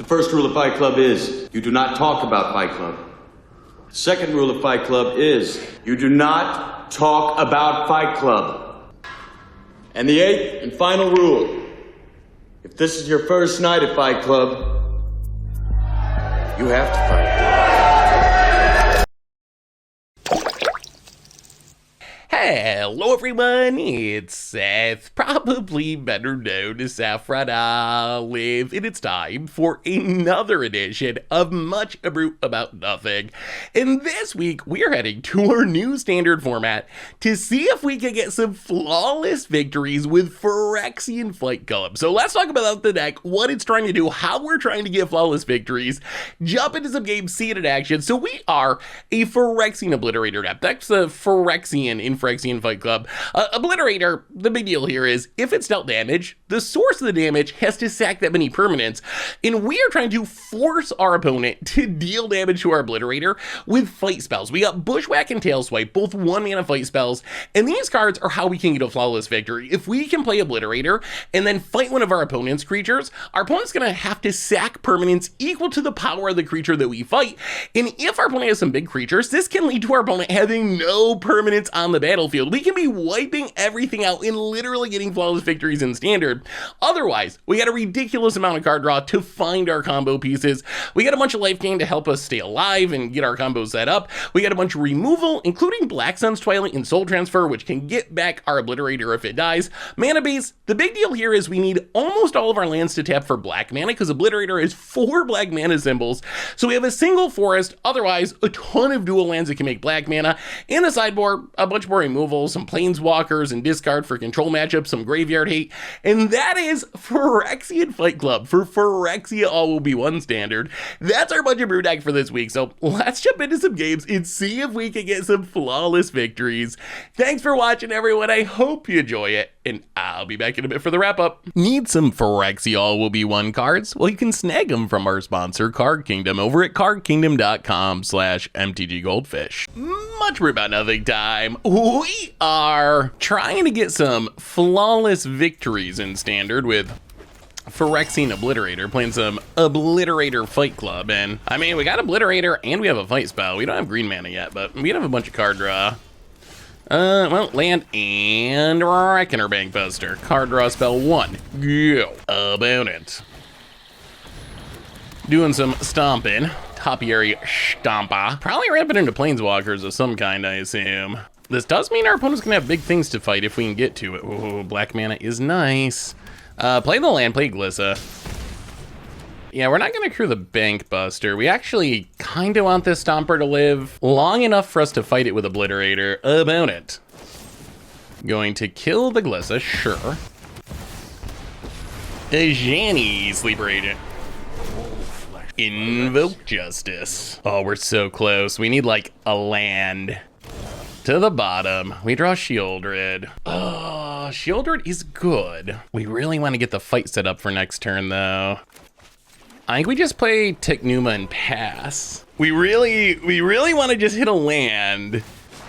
The first rule of Fight Club is you do not talk about Fight Club. The second rule of Fight Club is you do not talk about Fight Club. And the eighth and final rule, if this is your first night at Fight Club, you have to fight. Hello everyone, it's Seth, probably better known as Saffron Olive, and it's time for another edition of Much Ado About Nothing. And this week, we are heading to our new standard format to see if we can get some flawless victories with Phyrexian Fight Club. So let's talk about the deck, what it's trying to do, how we're trying to get flawless victories, jump into some games, see it in action. So we are a Phyrexian Obliterator deck. That's the Phyrexian in Phyrexian Fight Club. Obliterator, the big deal here is if it's dealt damage, the source of the damage has to sack that many permanents, and we are trying to force our opponent to deal damage to our Obliterator with fight spells. We got Bushwhack and Tail Swipe, both 1-mana fight spells, and these cards are how we can get a flawless victory. If we can play Obliterator and then fight one of our opponent's creatures, our opponent's gonna have to sack permanents equal to the power of the creature that we fight, and if our opponent has some big creatures, this can lead to our opponent having no permanents on the battlefield. We can be wiping everything out and literally getting flawless victories in standard. Otherwise, we got a ridiculous amount of card draw to find our combo pieces. We got a bunch of life gain to help us stay alive and get our combos set up. We got a bunch of removal, including Black Sun's Twilight and Soul Transfer, which can get back our Obliterator if it dies. Mana base, the big deal here is we need almost all of our lands to tap for black mana because Obliterator has 4 black mana symbols. So we have a single forest, otherwise a ton of dual lands that can make black mana. In the sideboard, a bunch more removal, some planeswalkers and discard for control matchups, some graveyard hate, and that is Phyrexian Fight Club for Phyrexia All Will Be One standard. That's our budget brew deck for this week, so let's jump into some games and see if we can get some flawless victories. Thanks for watching, everyone. I hope you enjoy it, and I'll be back in a bit for the wrap up. Need some Phyrexia All Will Be One cards? Well, you can snag them from our sponsor, Card Kingdom, over at cardkingdom.com/MTG Goldfish. Much brew about nothing time. We are trying to get some flawless victories in standard with Phyrexian Obliterator, playing some Obliterator Fight Club, and I mean, we got Obliterator and we have a fight spell. We don't have green mana yet, but we have a bunch of card draw. Well, land and Reckoner Bankbuster. Card draw spell 1. Go. About it. Doing some stomping. Topiary Stompa. Probably ramping into Planeswalkers of some kind, I assume. This does mean our opponent's gonna have big things to fight if we can get to it. Oh, black mana is nice. Play the land, play Glissa. Yeah, we're not gonna crew the Bank Buster. We actually kinda want this Stomper to live long enough for us to fight it with Obliterator. About it. Going to kill the Glissa, sure. A Janny Sleeper Agent. Invoke Justice. Oh, we're so close. We need like a land. To the bottom, we draw Shieldred. Oh, Shieldred is good. We really want to get the fight set up for next turn, though. I think we just play Technuma and pass. We really want to just hit a land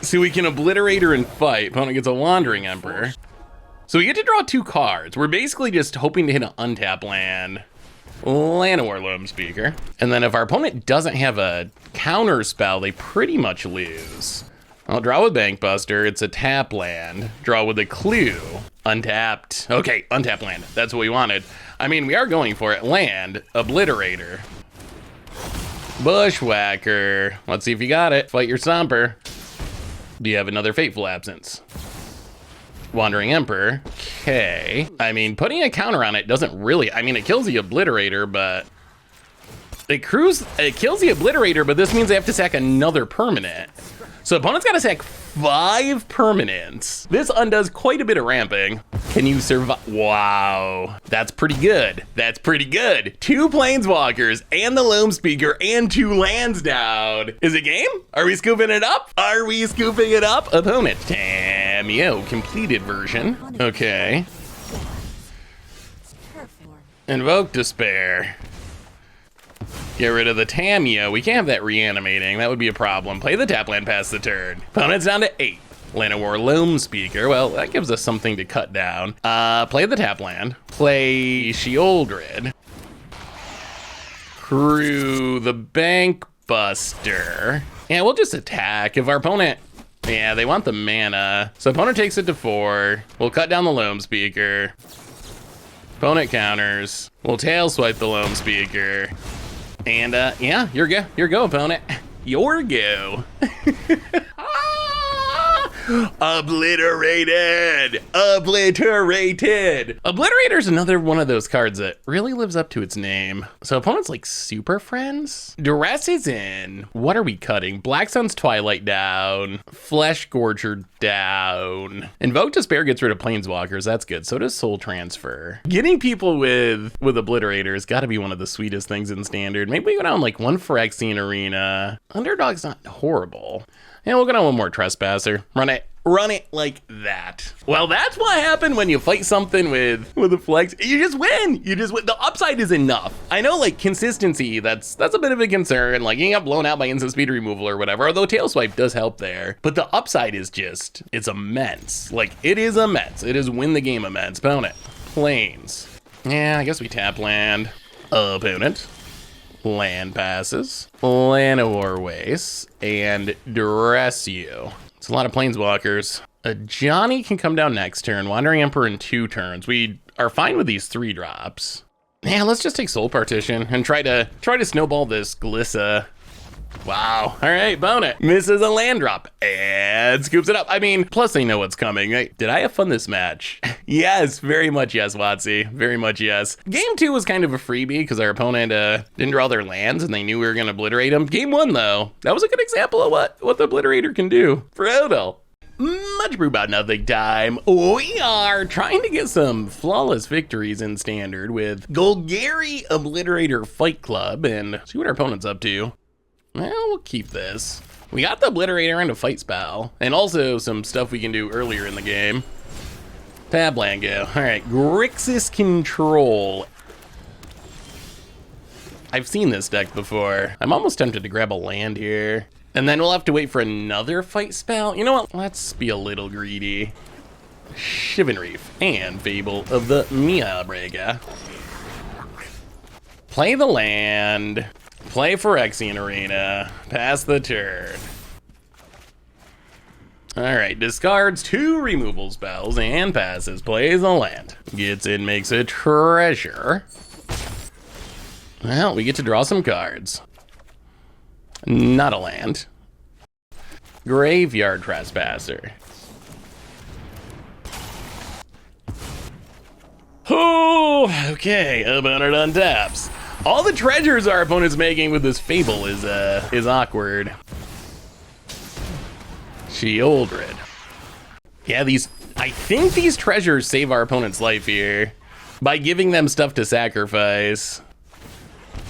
so we can Obliterator and fight. Opponent gets a Wandering Emperor. So we get to draw 2 cards. We're basically just hoping to hit an untap land. Llanowar Loam Speaker. And then if our opponent doesn't have a counter spell, they pretty much lose. I'll draw with Bankbuster, it's a tap land. Draw with a clue, untapped. Okay, untap land, that's what we wanted. I mean, we are going for it. Land, Obliterator. Bushwhacker, let's see if you got it. Fight your Stomper. Do you have another Fateful Absence? Wandering Emperor, okay. I mean, putting a counter on it doesn't really, I mean, it kills the Obliterator, but it kills the Obliterator, but this means they have to sack another permanent. So opponent's gotta sack 5 permanents. This undoes quite a bit of ramping. Can you survive? Wow, that's pretty good. That's pretty good. 2 Planeswalkers and the Loam Speaker and 2 lands down. Is it game? Are we scooping it up? Are we scooping it up? Opponent, Tamio, completed version. Okay. Invoke Despair. Get rid of the Tamio. We can't have that reanimating. That would be a problem. Play the tap land past the turn. Opponent's down to 8. Llanowar Loam Speaker. Well, that gives us something to cut down. Play the tap land. Play Shieldred. Crew the Bank Buster. Yeah, we'll just attack. If our opponent, yeah, they want the mana. So opponent takes it to 4. We'll cut down the Loam Speaker. Opponent counters. We'll tail swipe the Loam Speaker. And yeah, your go, opponent. Your go. Obliterated! Obliterated! Obliterator's another one of those cards that really lives up to its name. So opponents like super friends? Duress is in. What are we cutting? Black Sun's Twilight down. Flesh Gorger down. Invoke Despair gets rid of Planeswalkers. That's good. So does Soul Transfer. Getting people with Obliterator has got to be one of the sweetest things in Standard. Maybe we go down like one Phyrexian Arena. Underdog's not horrible. And we'll go down one more Trespasser. Run it like that. Well, that's what happened when you fight something with a flex. You just win. The upside is enough. I know, like, consistency, that's a bit of a concern. Like, you got blown out by instant speed removal or whatever, although tail swipe does help there. But the upside is just, it's immense. Like, it is immense. It is win the game immense. Opponent. Plains. Yeah, I guess we tap land. Opponent. Land passes, Llanowar Waste, and Duress you. It's a lot of Planeswalkers. Johnny can come down next turn. Wandering Emperor in 2 turns. We are fine with these 3 drops. Yeah, let's just take Soul Partition and try to snowball this Glissa. Wow. All right, opponent misses a land drop and scoops it up. I mean, plus they know what's coming. Right? Did I have fun this match? Yes, very much yes, Watsy. Very much yes. Game 2 was kind of a freebie because our opponent didn't draw their lands and they knew we were going to obliterate them. Game 1, though, that was a good example of what the Obliterator can do. Frodo. Much brew about nothing time. We are trying to get some flawless victories in Standard with Golgari Obliterator Fight Club and see what our opponent's up to. Well, we'll keep this. We got the Obliterator and a fight spell, and also some stuff we can do earlier in the game. Tab land go. All right, Grixis Control. I've seen this deck before. I'm almost tempted to grab a land here. And then we'll have to wait for another fight spell. You know what? Let's be a little greedy. Shivan Reef and Fable of the Miabrega. Play the land. Play Phyrexian Arena, pass the turn. All right, discards 2 removal spells and passes, plays a land. Gets in, makes a treasure. Well, we get to draw some cards. Not a land. Graveyard Trespasser. Oh, okay, opponent untaps. All the treasures our opponent's making with this Fable is awkward. Sheoldred. Yeah, I think these treasures save our opponent's life here by giving them stuff to sacrifice.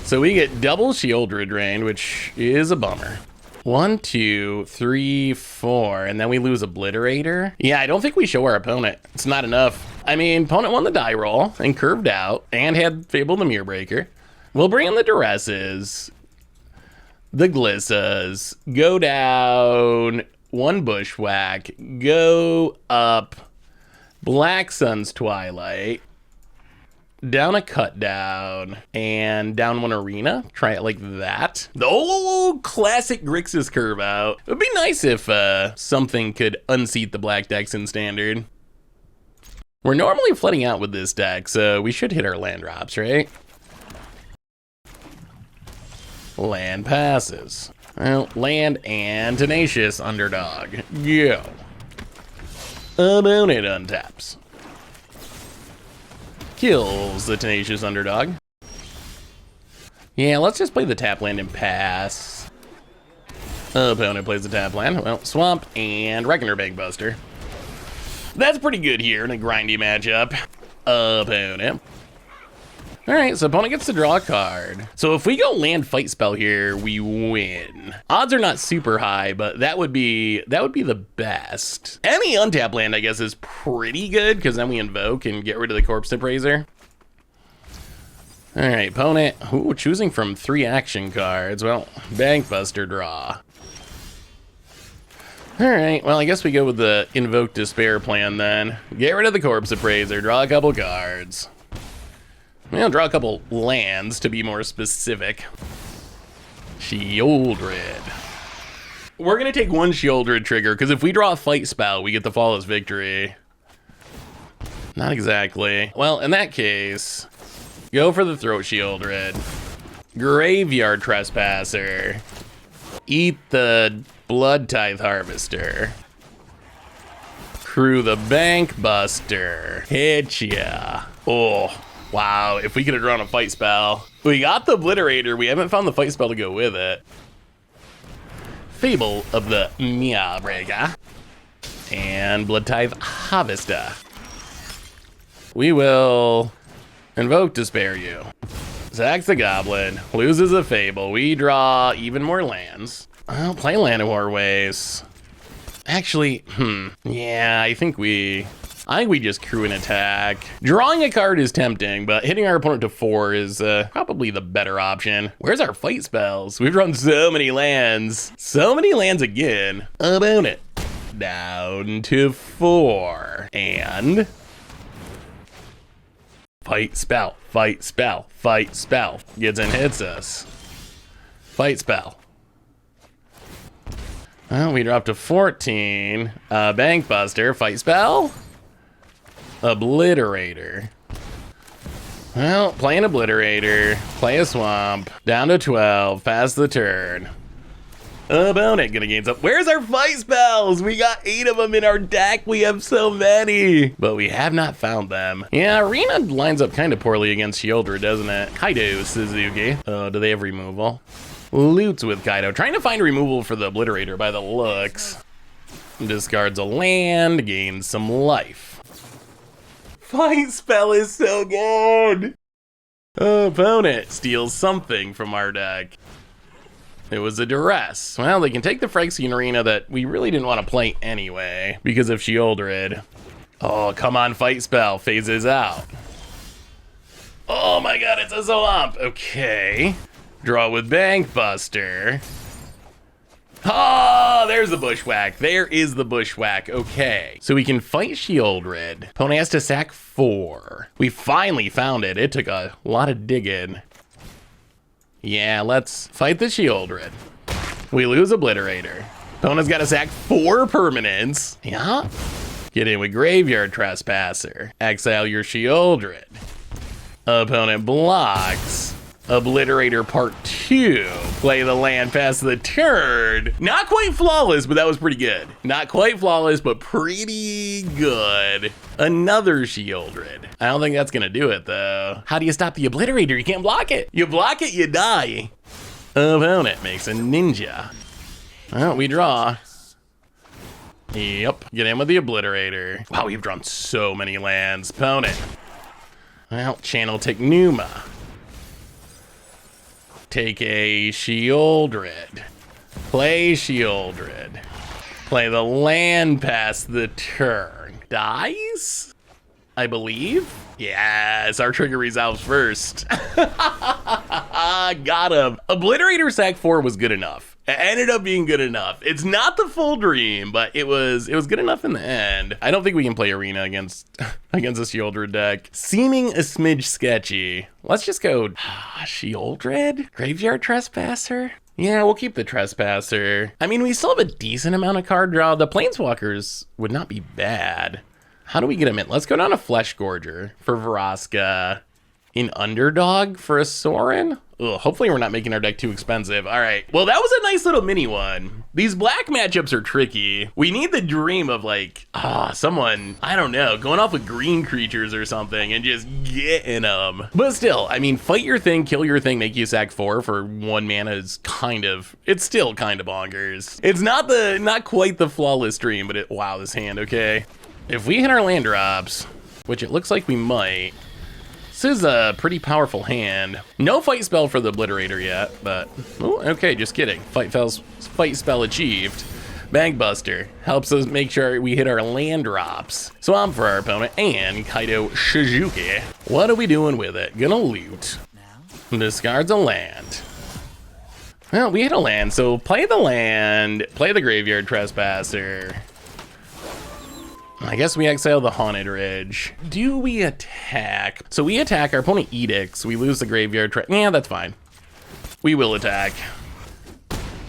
So we get double Sheoldred drained, which is a bummer. 1, 2, 3, 4, and then we lose Obliterator. Yeah, I don't think we show our opponent. It's not enough. I mean, opponent won the die roll and curved out and had Fable the Mirrorbreaker. We'll bring in the Duresses, the Glissas, go down, 1 Bushwhack, go up, Black Sun's Twilight, down a Cut Down, and down 1 Arena. Try it like that. The old classic Grixis curve out. It would be nice if something could unseat the black decks in Standard. We're normally flooding out with this deck, so we should hit our land drops, right? Land passes. Well, land and Tenacious Underdog. Go. Opponent untaps. Kills the Tenacious Underdog. Yeah, let's just play the tap land and pass. Opponent plays the tap land. Well, Swamp and Reckoner Bankbuster. That's pretty good here in a grindy matchup. Opponent. All right, so opponent gets to draw a card. So if we go land fight spell here, we win. Odds are not super high, but that would be the best. Any untap land, I guess, is pretty good because then we invoke and get rid of the Corpse Appraiser. All right, opponent, choosing from 3 action cards. Well, Bankbuster draw. All right, well, I guess we go with the Invoke Despair plan then. Get rid of the Corpse Appraiser, draw a couple cards. I'll draw a couple lands to be more specific. Sheoldred. We're gonna take one Sheoldred trigger, because if we draw a fight spell, we get the flawless victory. Not exactly. Well, in that case, go for the Throat Sheoldred. Graveyard Trespasser. Eat the Blood Tithe Harvester. Crew the Bank Buster. Hit ya. Oh, wow. If we could have drawn a fight spell. We got the Obliterator. We haven't found the fight spell to go with it. Fable of the Meowbrega. And Blood Tithe Harvester. We will invoke to spare you. Sacks the Goblin, loses a Fable. We draw even more lands. I'll play Land of Ways. Actually, yeah, I think we just crew an attack. Drawing a card is tempting, but hitting our opponent to 4 is probably the better option. Where's our fight spells? We've drawn so many lands. So many lands again. About it. Down to 4. And fight spell, fight spell, fight spell. Gets and hits us. Fight spell. Well, we dropped to 14. Bank Buster, fight spell. Obliterator. Well, play an Obliterator, play a Swamp. Down to 12, pass the turn. About it, gonna gain some. Where's our fight spells? We got 8 of them in our deck. We have so many, but we have not found them. Yeah, Arena lines up kind of poorly against Sheoldred, doesn't it? Kaido Suzuki. Oh, do they have removal? Loots with Kaido. Trying to find removal for the Obliterator by the looks. Discards a land, gains some life. Fight spell is so good. Opponent steals something from our deck. It was a duress. Well, they can take the Phyrexian Arena that we really didn't want to play anyway because of Sheoldred. Oh, come on, fight spell. Phases out. Oh my god, it's a Swamp. Okay. Draw with Bank Buster. Oh, there's the Bushwhack. There is the Bushwhack. Okay. So we can fight Sheoldred. Opponent has to sack 4. We finally found it. It took a lot of digging. Yeah, let's fight the Sheoldred. We lose Obliterator. Opponent's got to sack 4 permanents. Yeah. Get in with Graveyard Trespasser. Exile your Sheoldred. Opponent blocks. Obliterator Part 2. Play the land, pass the turn. Not quite flawless, but that was pretty good. Not quite flawless, but pretty good. Another Sheoldred. I don't think that's gonna do it though. How do you stop the Obliterator? You can't block it. You block it, you die. Opponent makes a ninja. Well, we draw. Yep, get in with the Obliterator. Wow, we've drawn so many lands. Opponent. Well, channel Technuma. Take a Sheoldred. Play Sheoldred. Play the land past the turn. Dies? I believe? Yes, our trigger resolves first. Got him. Obliterator sack 4 was good enough. It ended up being good enough. It's not the full dream, but it was good enough in the end. I don't think we can play Arena against a Sheoldred deck. Seeming a smidge sketchy. Let's just go Sheoldred? Graveyard Trespasser? Yeah, we'll keep the Trespasser. I mean, we still have a decent amount of card draw. The Planeswalkers would not be bad. How do we get them in? Let's go down to Flesh Gorger for Vraska. In Underdog for a Sorin? Ugh, hopefully we're not making our deck too expensive. All right, well, that was a nice little mini one. These black matchups are tricky. We need the dream of like, someone, I don't know, going off with green creatures or something and just getting them. But still, I mean, fight your thing, kill your thing, make you sack 4 for 1 mana is it's still kind of bonkers. It's not quite the flawless dream, but wow, this hand, okay. If we hit our land drops, which it looks like we might, this is a pretty powerful hand. No fight spell for the Obliterator yet, but okay, just kidding. Fight spell achieved. Bank Buster helps us make sure we hit our land drops. Swamp for our opponent and Kaido Shizuki. What are we doing with it? Gonna loot. Discards a land. Well, we hit a land, so play the land, play the Graveyard Trespasser. I guess we exile the Haunted Ridge. Do we attack? So we attack, our opponent edicts, we lose the graveyard. Yeah, that's fine. We will attack.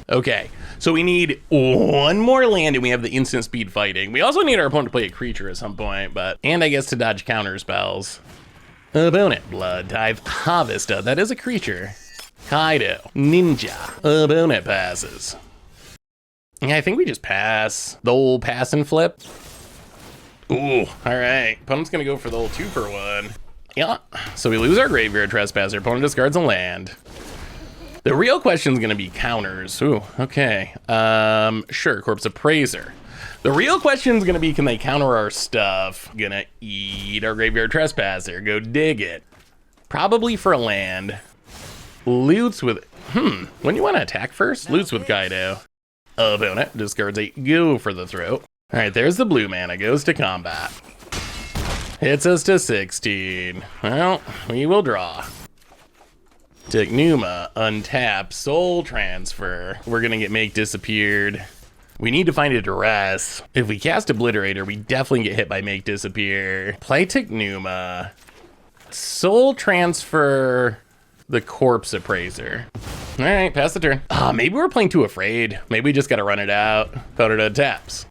Okay, so we need one more land and we have the instant speed fighting. We also need our opponent to play a creature at some point, and I guess to dodge counter spells. Opponent, Blood Tithe, Harvester, that is a creature. Kaido, Ninja, opponent passes. Yeah, I think we just pass. The old pass and flip. Ooh, all right. Opponent's gonna go for the old 2-for-1. Yeah, so we lose our graveyard trespasser. Opponent discards a land. The real question is gonna be counters. Ooh, okay. Sure, Corpse Appraiser. The real question is gonna be, can they counter our stuff? Gonna eat our graveyard trespasser, go dig it. Probably for a land. Loots with, when you wanna attack first? Loots with Kaido. Opponent discards a go for the throat. All right, there's the blue mana, goes to combat. Hits us to 16. Well, we will draw. Technuma, untap, soul transfer. We're gonna get Make Disappeared. We need to find a duress. If we cast Obliterator, we definitely get hit by Make Disappear. Play Technuma. Soul transfer the Corpse Appraiser. All right, pass the turn. Maybe we're playing too afraid. Maybe we just gotta run it out. Opponent taps.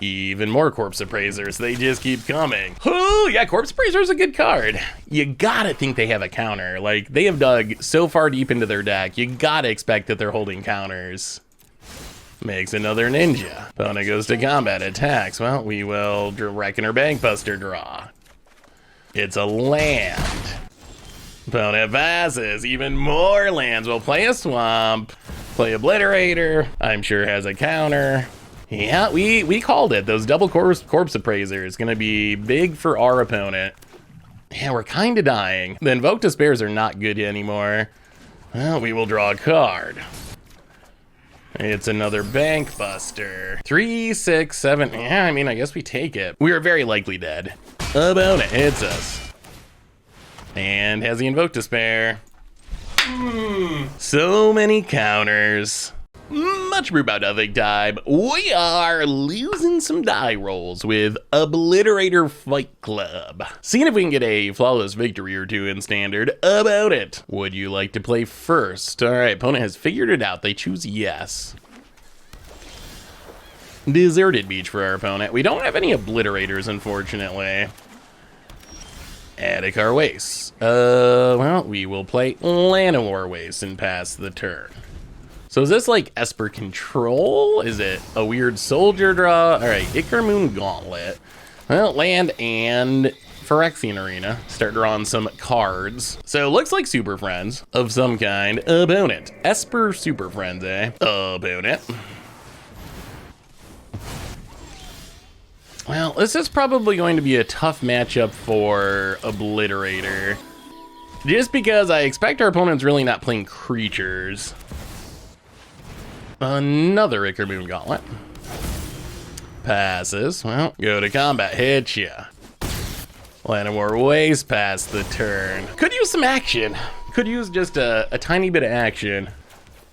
Even more Corpse Appraisers, they just keep coming. Oh, yeah, Corpse Appraiser is a good card. You gotta think they have a counter. Like, they have dug so far deep into their deck, you gotta expect that they're holding counters. Makes another Ninja. Opponent goes to combat, attacks. Well, we will Reckoner Bankbuster draw. It's a land. Opponent passes, even more lands. We'll play a Swamp, play Obliterator, I'm sure has a counter. Yeah, we called it. Those double corpse appraisers gonna be big for our opponent. Yeah, we're kind of dying. The Invoke Despairs are not good anymore. Well, we will draw a card. It's another Bank Buster. 3, 6, 7. Yeah, I mean, I guess we take it. We are very likely dead. Opponent hits us. And has the Invoke Despair. So many counters. Much about nothing time. We are losing some die rolls with Obliterator Fight Club. Seeing if we can get a flawless victory or two in standard. About it. Would you like to play first? All right, opponent has figured it out. They choose yes. Deserted Beach for our opponent. We don't have any Obliterators, unfortunately. Attic Waste. Well, we will play Llanowar Waste and pass the turn. So is this like Esper Control? Is it a weird soldier draw? All right, Icarmoon Gauntlet. Well, land and Phyrexian Arena. Start drawing some cards. So it looks like Super Friends of some kind. Opponent. Esper Super Friends, eh? Opponent. Well, this is probably going to be a tough matchup for Obliterator. Just because I expect our opponent's really not playing creatures. Another Icarmoon Gauntlet. Passes. Well, go to combat. Hit ya. Llanowar Waste pass the turn. Could use some action. Could use just a tiny bit of action.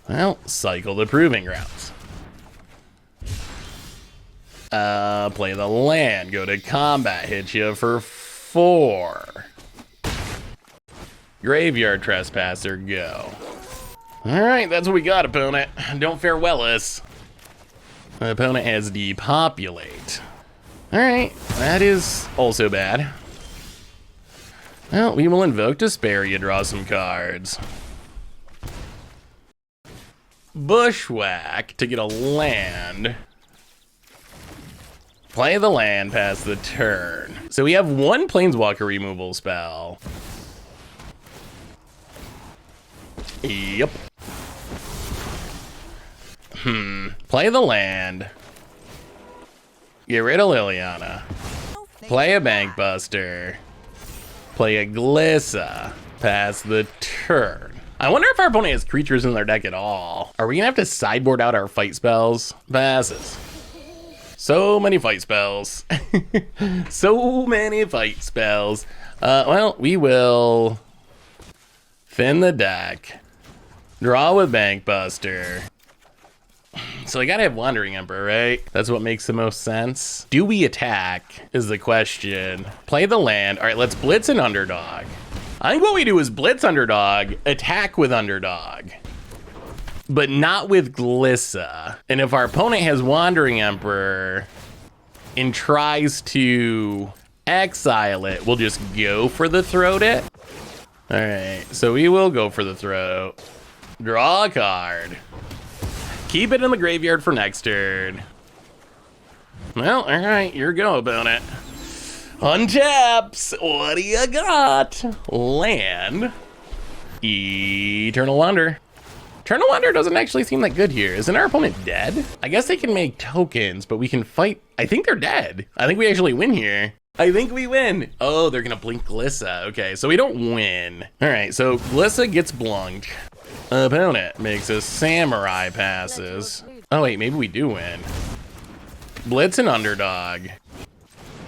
Well, cycle the Proving Grounds. Play the land. Go to combat. Hit ya for 4. Graveyard Trespasser, go. All right, that's what we got, opponent. Don't farewell us. The opponent has Depopulate. All right, that is also bad. Well, we will Invoke Despair. You draw some cards. Bushwhack to get a land. Play the land, pass the turn. So we have one Planeswalker removal spell. Yep. Play the land. Get rid of Liliana. Play a Bank Buster. Play a Glissa. Pass the turn. I wonder if our opponent has creatures in their deck at all. Are we gonna have to sideboard out our fight spells? Passes. So many fight spells. So many fight spells. Well, we will thin the deck. Draw with Bank Buster. So I gotta have Wandering Emperor, right? That's what makes the most sense. Do we attack is the question. Play the land. All right, let's blitz an underdog. I think what we do is blitz underdog, attack with underdog, but not with Glissa. And if our opponent has Wandering Emperor and tries to exile it, we'll just go for the throat it. All right, so we will go for the throat. Draw a card. Keep it in the graveyard for next turn. Well, all right, your go, opponent. Untaps. What do you got? Land. Eternal Wonder. Eternal Wonder doesn't actually seem that good here. Isn't our opponent dead? I guess they can make tokens, but we can fight. I think they're dead. I think we actually win here. I think we win. Oh, they're gonna blink Glissa. Okay, so we don't win. All right, so Glissa gets blunked. Opponent makes a Samurai passes. Oh wait, maybe we do win. Blitz an underdog.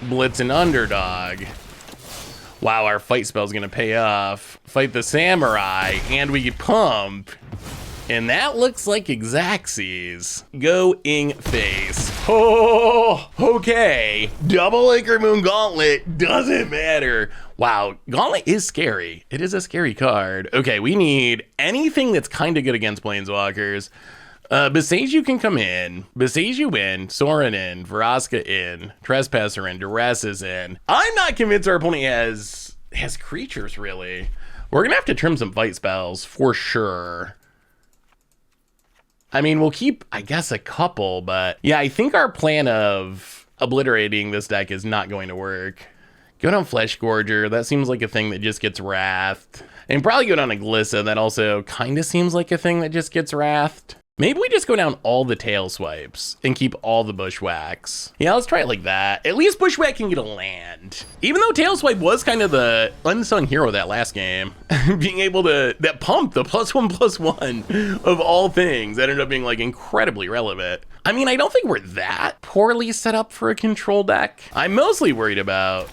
Blitz an underdog. Wow, our fight spell's gonna pay off. Fight the Samurai, and we pump. And that looks like Xaxes. Going face. Oh, okay. Double Ichor Moon Gauntlet doesn't matter. Wow, Gauntlet is scary. It is a scary card. Okay, we need anything that's kind of good against Planeswalkers. Beseiju can come in. Beseiju in. Sorin in. Vraska in. Trespasser in. Duress is in. I'm not convinced our opponent has creatures, really. We're going to have to trim some fight spells for sure. I mean, we'll keep, I guess, a couple, but yeah, I think our plan of obliterating this deck is not going to work. Go down Flesh Gorger. That seems like a thing that just gets wrathed. And probably go down a Glissa. That also kind of seems like a thing that just gets wrathed. Maybe we just go down all the tail swipes and keep all the bushwhacks. Yeah, let's try it like that. At least bushwhack can get a land. Even though tail swipe was kind of the unsung hero that last game. Being able to, that pump, the +1/+1 of all things, that ended up being like incredibly relevant. I mean, I don't think we're that poorly set up for a control deck. I'm mostly worried about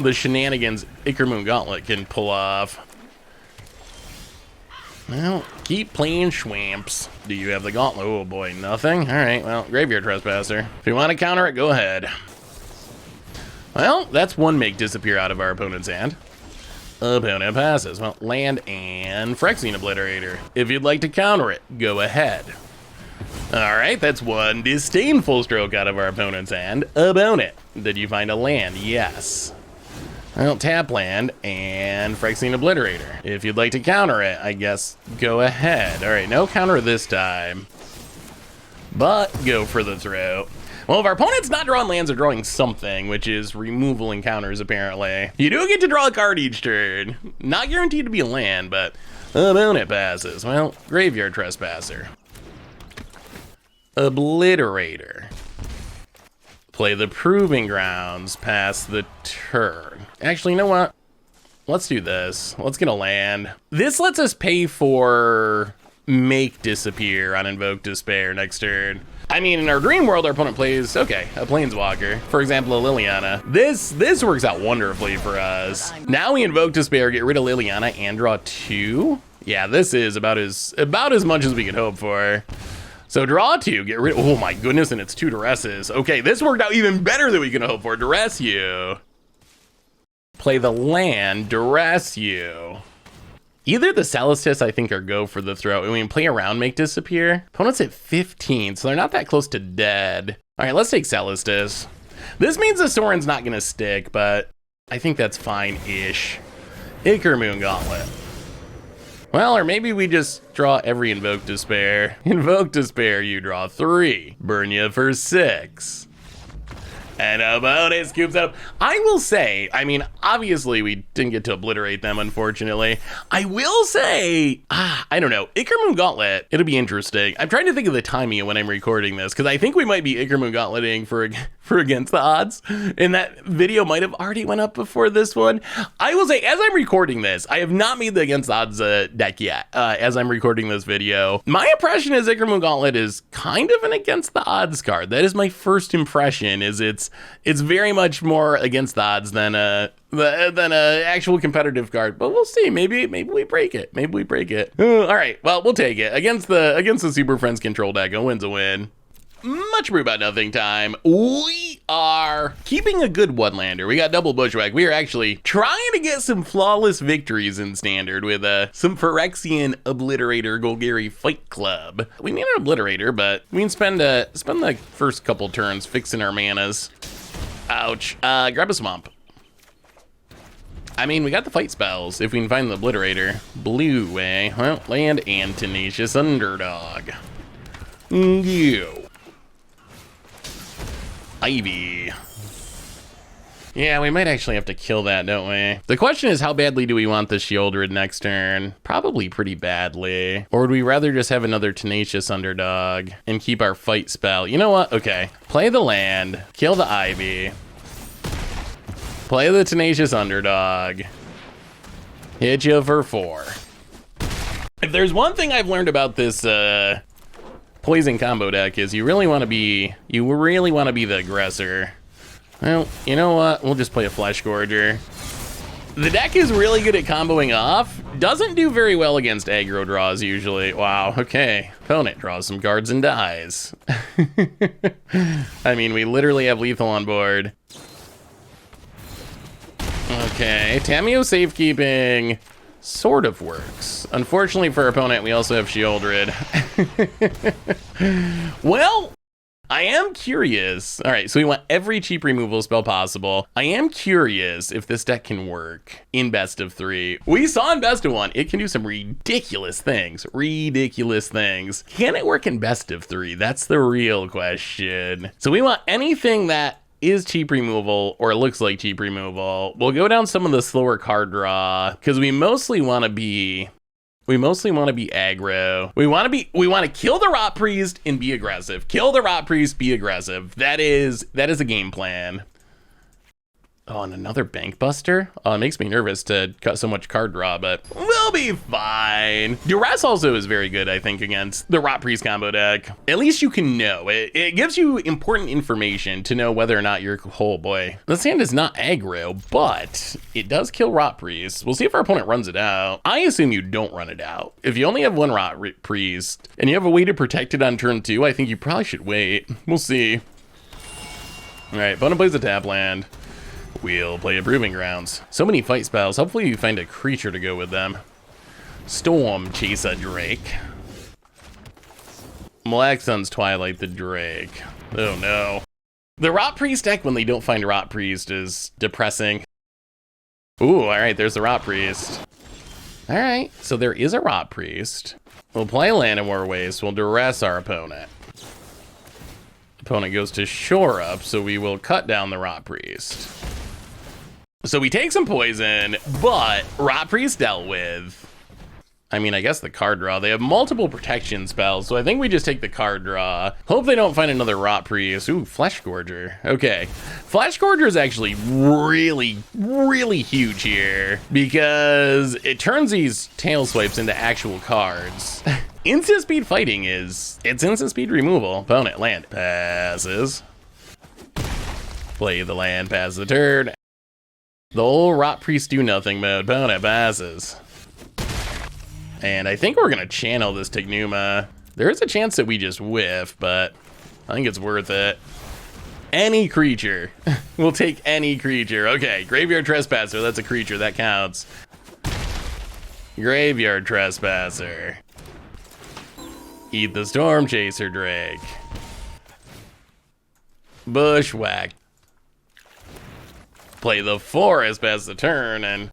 the shenanigans Ichor Moon Gauntlet can pull off. Well, keep playing Schwamps. Do you have the Gauntlet? Oh boy, nothing. All right, well, Graveyard Trespasser. If you want to counter it, go ahead. Well, that's one make disappear out of our opponent's hand. Opponent passes. Well, land and Phyrexian Obliterator. If you'd like to counter it, go ahead. All right, that's one disdainful stroke out of our opponent's hand. Opponent, did you find a land? Yes. Well, tap land and Phyrexian Obliterator. If you'd like to counter it, I guess go ahead. All right, no counter this time, but go for the throw. Well, if our opponent's not drawing lands, they're drawing something, which is removal encounters, apparently. You do get to draw a card each turn. Not guaranteed to be a land, but opponent passes. Well, Graveyard Trespasser. Obliterator. Play the Proving Grounds, pass the turn. Actually, you know what? Let's do this. Let's get a land. This lets us pay for Make Disappear on Invoke Despair next turn. I mean, in our dream world, our opponent plays, okay, a Planeswalker. For example, a Liliana. This works out wonderfully for us. Now we Invoke Despair, get rid of Liliana, and draw 2. Yeah, this is about as much as we could hope for. So draw 2, get rid of, oh my goodness, and it's 2 Duresses. Okay, this worked out even better than we can hope for. Duress you. Play the land, Duress you. Either the Celestis, I think, or go for the throw. I mean, play around, Make Disappear. Opponent's at 15, so they're not that close to dead. All right, let's take Celestis. This means the Sorin's not gonna stick, but I think that's fine-ish. Ichor Moon Gauntlet. Well, or maybe we just draw every Invoke Despair. Invoke Despair, you draw 3. Burn you for 6. And opponent scoops up. I will say, I mean, obviously we didn't get to obliterate them, unfortunately. I will say, I don't know, Ichor Moon Gauntlet, it'll be interesting. I'm trying to think of the timing of when I'm recording this, because I think we might be Ichor Moon Gauntleting for for against the odds, and that video might have already went up before this one. I will say, as I'm recording this, I have not made the against the odds deck yet. As I'm recording this video, my impression is Ichor Gauntlet is kind of an against the odds card. That is my first impression. Is it's very much more against the odds than a actual competitive card, but we'll see. Maybe we break it. Maybe we break it. All right, well, we'll take it against the Super Friends control deck. A win's a win. Much brew about nothing time. We are keeping a good one-lander. We got double Bushwhack. We are actually trying to get some flawless victories in standard with some Phyrexian Obliterator Golgari Fight Club. We need an Obliterator, but we can spend the first couple turns fixing our manas. Ouch. Grab a Swamp. I mean, we got the fight spells if we can find the Obliterator. Blue, eh? Well, land and Tenacious Underdog. You. Ivy. Yeah, we might actually have to kill that, don't we? The question is, how badly do we want the Shieldred next turn? Probably pretty badly. Or would we rather just have another Tenacious Underdog and keep our fight spell? You know what? Okay. Play the land, kill the Ivy, play the Tenacious Underdog, hit you for 4. If there's one thing I've learned about this poison combo deck is you really want to be the aggressor. Well, you know what? We'll just play a Flesh Gorger. The deck is really good at comboing off. Doesn't do very well against aggro draws usually. Wow, okay. Opponent draws some cards and dies. I mean, we literally have lethal on board. Okay, Tamiyo safekeeping sort of works. Unfortunately for our opponent, we also have Shieldred. Well, I am curious. All right, so we want every cheap removal spell possible. I am curious if this deck can work in best of 3. We saw in best of 1, it can do some ridiculous things. Ridiculous things. Can it work in best of 3? That's the real question. So we want anything that is cheap removal or looks like cheap removal. We'll go down some of the slower card draw because we mostly want to be aggro. We want to kill the Rot Priest and be aggressive. Kill the Rot Priest, be aggressive. That is a game plan. Oh, and another Bank Buster? Oh, it makes me nervous to cut so much card draw, but we'll be fine. Duress also is very good, I think, against the Rot Priest combo deck. At least you can know. It gives you important information to know whether or not you're, oh boy. This hand is not aggro, but it does kill Rot Priest. We'll see if our opponent runs it out. I assume you don't run it out. If you only have one Rot Priest and you have a way to protect it on turn 2, I think you probably should wait. We'll see. All right, opponent plays a tap land. We'll play a Proving Grounds. So many fight spells. Hopefully you find a creature to go with them. Storm Chaser Drake. Black Sun's Twilight the Drake. Oh no. The Rot Priest deck when they don't find Rot Priest is depressing. Ooh, alright, there's the Rot Priest. Alright, so there is a Rot Priest. We'll play Land in War Waste. We'll duress our opponent. Opponent goes to shore up, so we will cut down the Rot Priest. So we take some poison, but Rot Priest dealt with. I mean, I guess the card draw. They have multiple protection spells, so I think we just take the card draw. Hope they don't find another Rot Priest. Ooh, Flesh Gorger. Okay. Flesh Gorger is actually really, really huge here because it turns these tail swipes into actual cards. Instant speed fighting it's instant speed removal. Opponent land passes. Play the land, pass the turn. The old Rot Priest do nothing mode. Opponent passes. And I think we're gonna channel this Tignuma. There is a chance that we just whiff, but I think it's worth it. Any creature. We'll take any creature. Okay, Graveyard Trespasser, that's a creature, that counts. Graveyard Trespasser. Eat the Storm Chaser Drake. Bushwhack. Play the Forest, pass the turn, and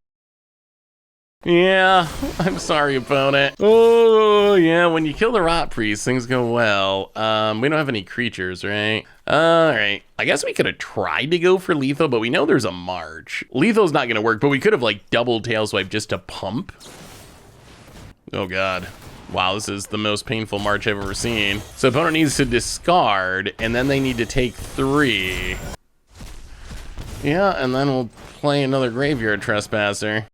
yeah, I'm sorry, opponent. Oh, yeah, when you kill the Rot Priest, things go well. We don't have any creatures, right? All right, I guess we could have tried to go for lethal, but we know there's a March. Lethal's not gonna work, but we could have like double tail swipe just to pump. Oh God. Wow, this is the most painful march I've ever seen. So opponent needs to discard, and then they need to take 3. Yeah, and then we'll play another Graveyard Trespasser.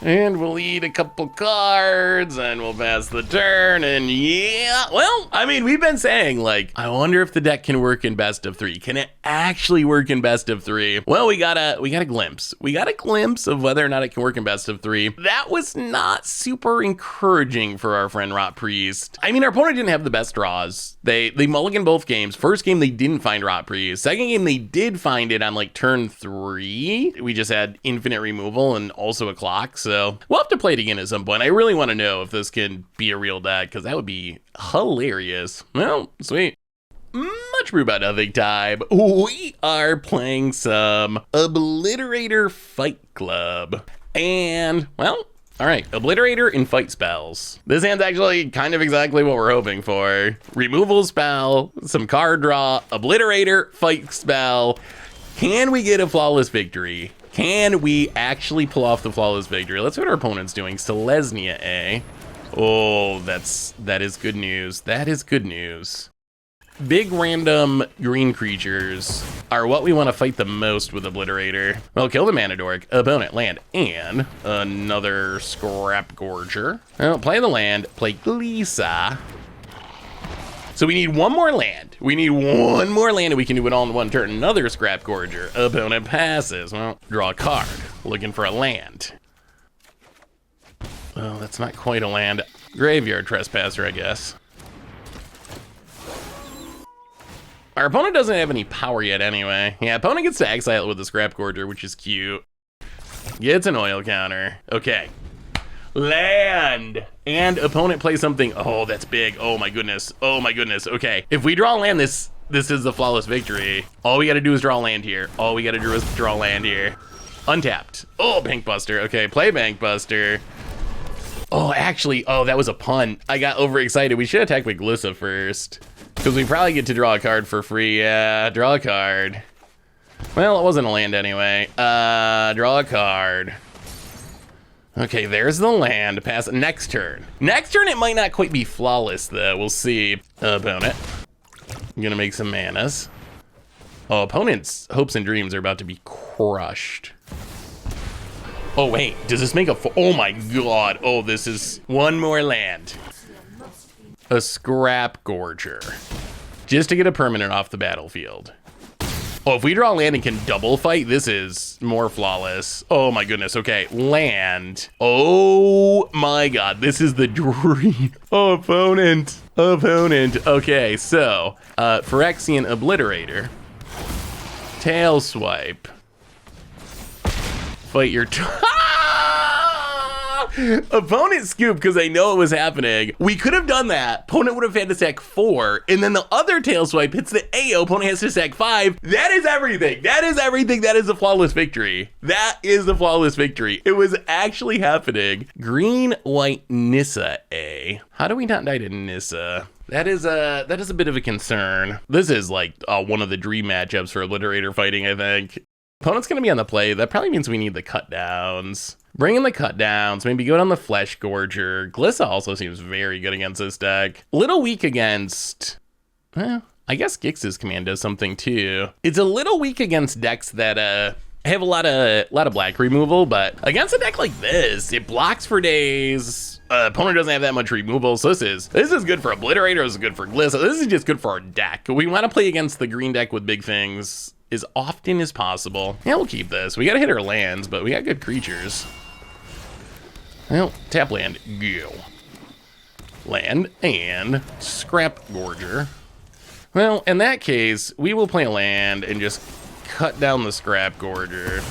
And we'll eat a couple cards, and we'll pass the turn, and yeah, well, I mean, we've been saying, like, I wonder if the deck can work in best of 3. Can it actually work in best of 3? Well, we got a glimpse. We got a glimpse of whether or not it can work in best of 3. That was not super encouraging for our friend Rot Priest. I mean, our opponent didn't have the best draws. They mulliganed both games. First game, they didn't find Rot Priest. Second game, they did find it on, like, turn 3. We just had infinite removal and also a clock, so we'll have to play it again at some point. I really want to know if this can be a real deck, because that would be hilarious. Well, sweet. Much brew about nothing time. We are playing some Obliterator Fight Club. And, well, all right, Obliterator and fight spells. This hand's actually kind of exactly what we're hoping for. Removal spell, some card draw, Obliterator, fight spell. Can we get a flawless victory? Can we actually pull off the flawless victory? Let's see what our opponent's doing. Selesnya, eh? Oh, that is good news. That is good news. Big random green creatures are what we want to fight the most with Obliterator. Well, kill the Mana Dork, opponent land, and another Scrap Gorger. Well, play the land, play Glisa. So we need one more land. We need one more land and we can do it all in one turn. Another Scrap Gorger. Opponent passes. Well, draw a card. Looking for a land. Well, that's not quite a land. Graveyard Trespasser, I guess. Our opponent doesn't have any power yet anyway. Yeah, opponent gets to exile it with the Scrap Gorger, which is cute. Gets an oil counter. Okay. Land! And opponent plays something. Oh, that's big. Oh my goodness. Oh my goodness. Okay. If we draw land, this is the flawless victory. All we gotta do is draw land here. All we gotta do is draw land here. Untapped. Oh, Bank Buster. Okay, play Bank Buster. Oh, actually, oh, that was a pun. I got overexcited. We should attack with Glissa first, because we probably get to draw a card for free. Yeah, draw a card. Well, it wasn't a land anyway. Draw a card. Okay, there's the land. Pass it next turn. Next turn, it might not quite be flawless, though. We'll see. Opponent. I'm gonna make some manas. Oh, opponent's hopes and dreams are about to be crushed. Oh, wait. Does this make a... Oh, my God. Oh, this is one more land. A Scrap Gorger. Just to get a permanent off the battlefield. Oh, if we draw land and can double fight, this is more flawless. Oh my goodness, okay, land. Oh my God, this is the dream. Oh, opponent. Okay, so, Phyrexian Obliterator. Tail Swipe. Fight your... Opponent scoop, because I know it was happening. We could have done that. Opponent would have had to sack 4, and then the other tail swipe hits the AO. Opponent has to sack 5. That is everything. That is everything. That is a flawless victory. That is a flawless victory. It was actually happening. Green, white, Nissa, A. How do we not die to Nissa? That is a bit of a concern. This is like one of the dream matchups for Obliterator fighting, I think. Opponent's gonna be on the play. That probably means we need the cut downs. Bring in the cut downs, maybe go down the Flesh Gorger. Glissa also seems very good against this deck. Little weak against, well, I guess Gix's command does something too. It's a little weak against decks that have a lot of black removal, but against a deck like this, it blocks for days. Opponent doesn't have that much removal, so this is good for Obliterator, this is good for Glissa, this is just good for our deck. We want to play against the green deck with big things as often as possible. Yeah, we'll keep this. We gotta hit our lands, but we got good creatures. Well, tap land, go. Land and Scrap Gorger. Well, in that case, we will play a land and just cut down the Scrap Gorger.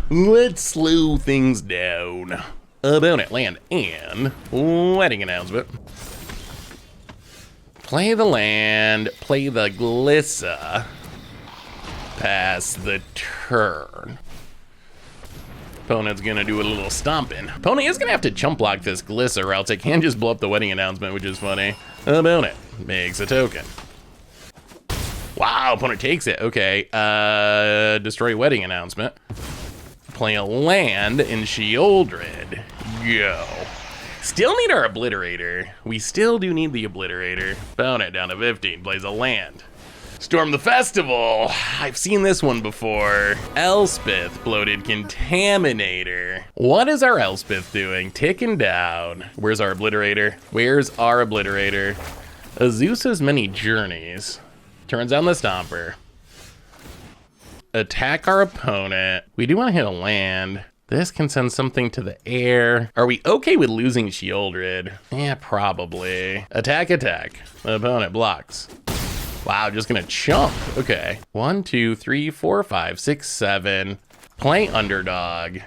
Let's slow things down. Opponent, land, and wedding announcement. Play the land, play the Glissa. Pass the turn. Opponent's gonna do a little stomping. Opponent is gonna have to chump block this Glissa, or else it can just blow up the wedding announcement, which is funny. Opponent makes a token. Wow, opponent takes it. Okay, destroy wedding announcement. Play a land in Sheoldred. Go. Still need our Obliterator. We still do need the Obliterator. Opponent down to 15, plays a land. Storm the Festival. I've seen this one before. Elspeth, Bloated Contaminator. What is our Elspeth doing? Ticking down. Where's our Obliterator? Where's our Obliterator? Azusa's Many Journeys. Turns on the Stomper. Attack our opponent. We do want to hit a land. This can send something to the air. Are we okay with losing Shieldred? Yeah, probably. Attack, attack. The opponent blocks. Wow, just gonna chump. Okay. 1, 2, 3, 4, 5, 6, 7. Play Underdog.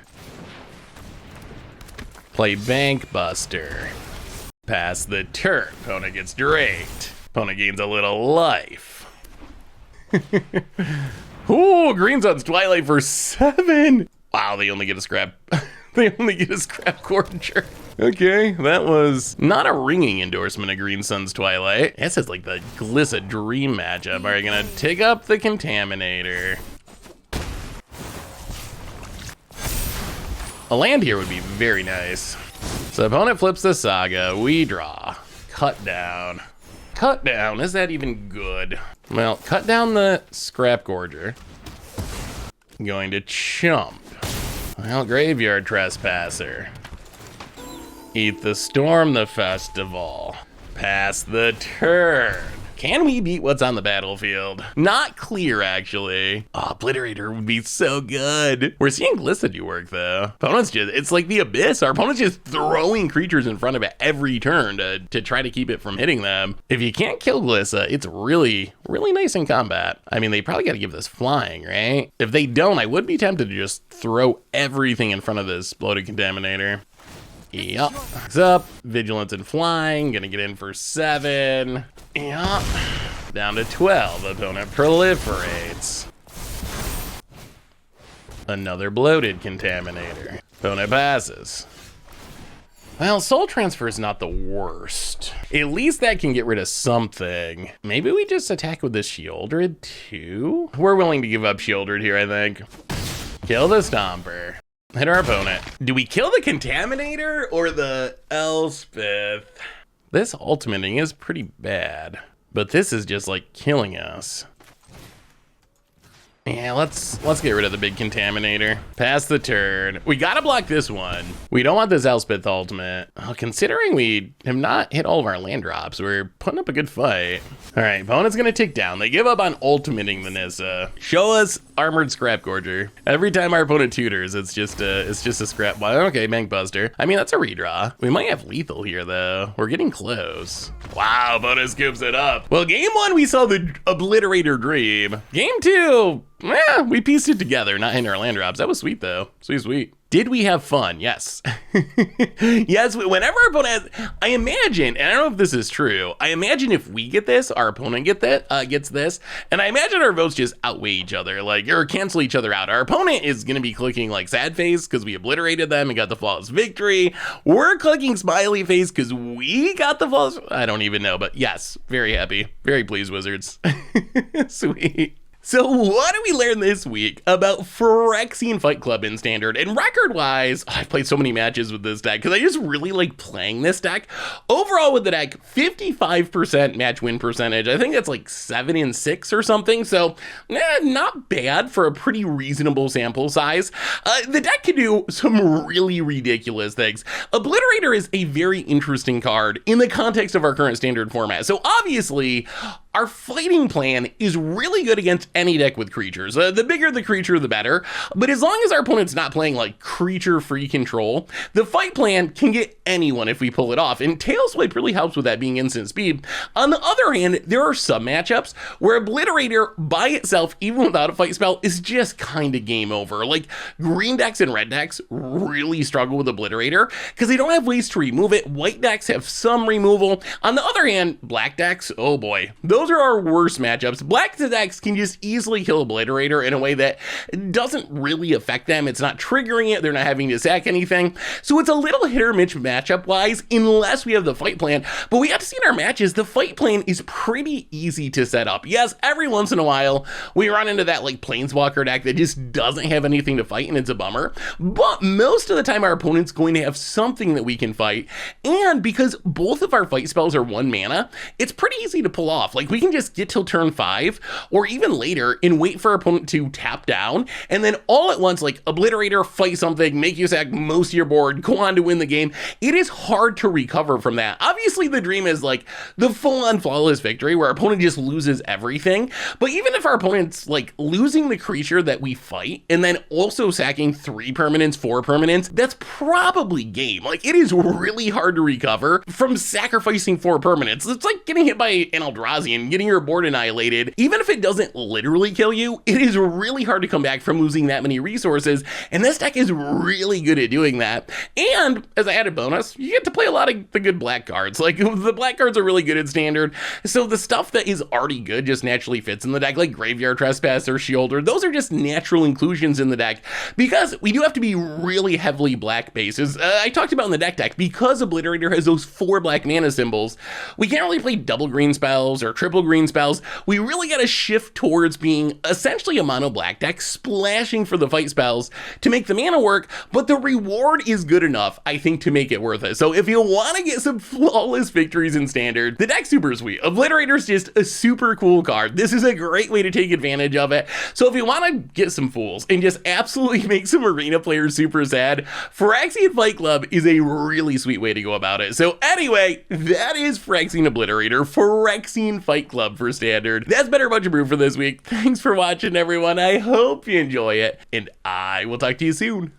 Play Bank Buster. Pass the turn. Opponent gets draped. Opponent gains a little life. Ooh, Green Sun's Twilight for 7. Wow, they only get a scrap. They only get a scrap Gorger. Okay, that was not a ringing endorsement of Green Sun's Twilight. This is like the Glissa Dream matchup. Are you gonna take up the Contaminator? A land here would be very nice. So opponent flips the Saga, we draw. Cut down. Cut down, is that even good? Well, cut down the Scrap Gorger. Going to chump. Well, Graveyard Trespasser. Eat the Storm the Festival. Pass the turn. Can we beat what's on the battlefield? Not clear, actually. Oh, Obliterator would be so good. We're seeing Glissa do work, though. Opponents just, it's like the Abyss. Our opponent's just throwing creatures in front of it every turn to try to keep it from hitting them. If you can't kill Glissa, it's really, really nice in combat. I mean, they probably got to give this flying, right? If they don't, I would be tempted to just throw everything in front of this Bloated Contaminator. Yup. What's up? Vigilance and Flying. Gonna get in for 7. Yup. Down to 12. Opponent proliferates. Another Bloated Contaminator. Opponent passes. Well, Soul Transfer is not the worst. At least that can get rid of something. Maybe we just attack with the Shieldred too? We're willing to give up Shieldred here, I think. Kill the Stomper. Hit our opponent. Do we kill the Contaminator or the Elspeth? This ultimating is pretty bad, but this is just like killing us. Yeah, let's get rid of the big Contaminator. Pass the turn. We gotta block this one. We don't want this Elspeth ultimate. Considering we have not hit all of our land drops, we're putting up a good fight. All right, opponent's gonna tick down. They give up on ultimating the Nissa. Show us Armored Scrap Gorger. Every time our opponent tutors, it's just a scrap. Well, okay, Bank Buster. I mean, that's a redraw. We might have lethal here though. We're getting close. Wow, opponent scoops it up. Well, game 1, we saw the Obliterator Dream. Game 2, yeah, we pieced it together, not hitting our land drops. That was sweet though, sweet, sweet. Did we have fun? Yes. Yes, whenever our opponent has, I imagine, and I don't know if this is true, I imagine if we get this, our opponent gets this, and I imagine our votes just outweigh each other, like, or cancel each other out. Our opponent is gonna be clicking like sad face because we obliterated them and got the flawless victory. We're clicking smiley face because we got the flawless, I don't even know, but yes, very happy, very pleased, Wizards. Sweet. So what do we learn this week about Phyrexian Fight Club in Standard? And record-wise, I've played so many matches with this deck because I just really like playing this deck. Overall with the deck, 55% match win percentage. I think that's like 7-6 or something. So not bad for a pretty reasonable sample size. The deck can do some really ridiculous things. Obliterator is a very interesting card in the context of our current Standard format. So obviously, our fighting plan is really good against any deck with creatures. The bigger the creature, the better. But as long as our opponent's not playing like creature-free control, the fight plan can get anyone if we pull it off. And Tailswipe really helps with that being instant speed. On the other hand, there are some matchups where Obliterator by itself, even without a fight spell, is just kind of game over. Like green decks and red decks really struggle with Obliterator because they don't have ways to remove it. White decks have some removal. On the other hand, black decks, oh boy, those those are our worst matchups. Black decks can just easily kill Obliterator in a way that doesn't really affect them. It's not triggering it. They're not having to sack anything. So it's a little hit or miss matchup wise unless we have the fight plan. But we have to see in our matches, the fight plan is pretty easy to set up. Yes, every once in a while we run into that like Planeswalker deck that just doesn't have anything to fight and it's a bummer. But most of the time our opponent's going to have something that we can fight. And because both of our fight spells are 1 mana, it's pretty easy to pull off. Like we can just get till turn 5 or even later and wait for our opponent to tap down and then all at once like Obliterator, fight something, make you sack most of your board, go on to win the game. It is hard to recover from that. Obviously the dream is like the full-on flawless victory where our opponent just loses everything. But even if our opponent's like losing the creature that we fight and then also sacking 3 permanents, 4 permanents, that's probably game. Like it is really hard to recover from sacrificing 4 permanents. It's like getting hit by an Eldrazi and getting your board annihilated. Even if it doesn't literally kill you, it is really hard to come back from losing that many resources. And this deck is really good at doing that. And as an added bonus, you get to play a lot of the good black cards. Like the black cards are really good at standard. So the stuff that is already good just naturally fits in the deck, like Graveyard Trespass or Shielder. Those are just natural inclusions in the deck because we do have to be really heavily black bases. I talked about in the deck, because Obliterator has those 4 black mana symbols, we can't really play double green spells or triple green spells. We really got to shift towards being essentially a mono black deck, splashing for the fight spells to make the mana work, but the reward is good enough, I think, to make it worth it. So if you want to get some flawless victories in standard, the deck's super sweet. Obliterator's just a super cool card. This is a great way to take advantage of it. So if you want to get some fools and just absolutely make some arena players super sad, Phyrexian Fight Club is a really sweet way to go about it. So anyway, that is Phyrexian Obliterator, Phyrexian Fight Club for standard. That's Better Bunch of Brew for this week. Thanks for watching, everyone. I hope you enjoy it, and I will talk to you soon.